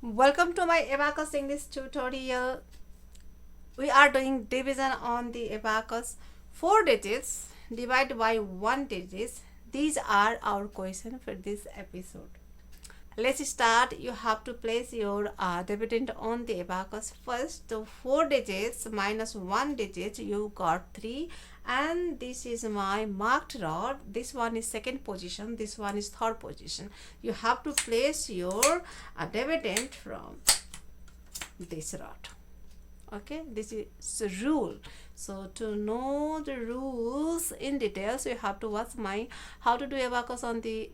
Welcome to my Abacus English tutorial. We are doing division on the Abacus. 4 digits divided by 1 digits. These are our question for this episode. Let's start. You have to place your dividend on the Abacus first. So 4 digits minus 1 digit, you got 3, and this is my marked rod. This one is second position, this one is third position. You have to place your dividend from this rod. Okay, this is a rule. So to know the rules in details, you have to watch my how to do Abacus on the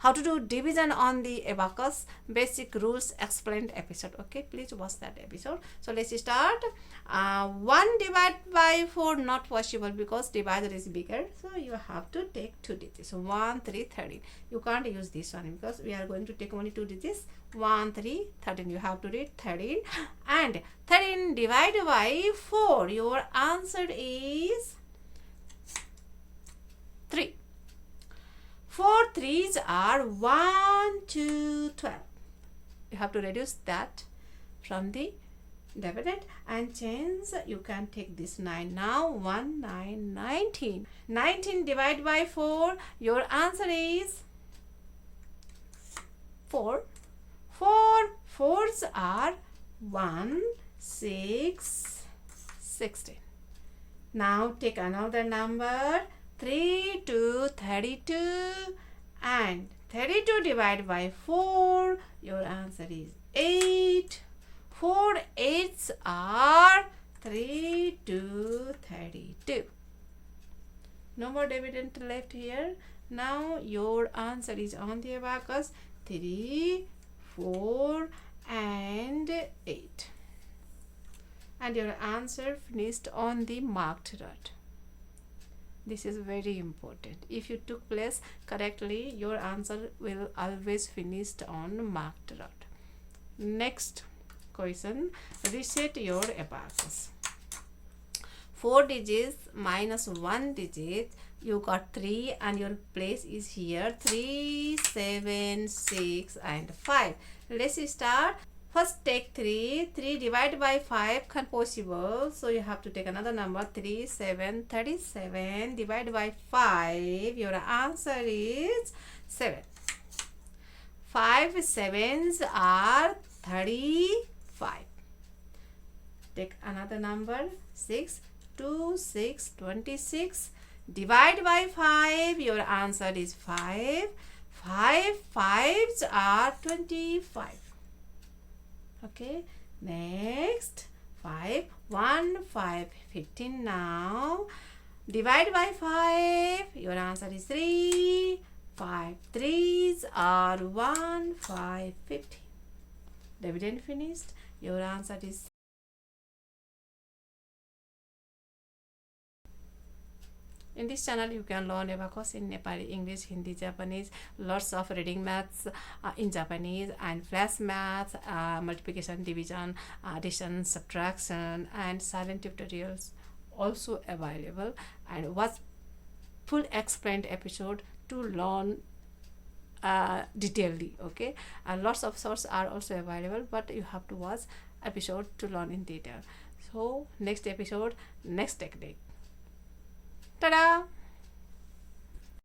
how to do division on the Abacus basic rules explained episode. Okay, please watch that episode. So let's start. 1 divided by 4 not possible because divisor is bigger, so you have to take 2 digits. 1 3 13. You can't use this one because we are going to take only 2 digits. 1 3 13. You have to read 13, and 13 divided by 4, your answer is 3. 4 threes are 1 2 12. You have to reduce that from the dividend and change. You can take this 9 now. 1 9 19. 19 divided by 4, your answer is 4. 4 fours are 1 6 16. Now take another number. 3 2 32, and 32 divided by 4, your answer is 8. 4 eights are 3 2 32. No more dividend left here. Now your answer is on the Abacus 3 4 and 8, and your answer finished on the marked rod. This is very important. If you took place correctly, your answer will always finish on marked rod. Next question, reset your Abacus. 4 digits minus 1 digit, you got 3, and your place is here 3 7 6 and 5. Let's start. First take 3. 3 divided by 5 can possible. So you have to take another number. 3 7 37 divided by 5. Your answer is 7. 5 sevens are 35. Take another number. 6 2 6 26. Divide by 5. Your answer is 5. 5 fives are 25. Okay, next 5 1 5 15. Now divide by 5, your answer is 3. 5 threes are 1 5 15. Dividend finished. Your answer is. In this channel, you can learn Abacus in Nepali, English, Hindi, Japanese, lots of reading maths in Japanese, and flash maths, multiplication, division, addition, subtraction, and silent tutorials also available. And watch full explained episode to learn detailedly. Okay, and lots of sources are also available, but you have to watch episode to learn in detail. So next episode, next technique. Ta-da!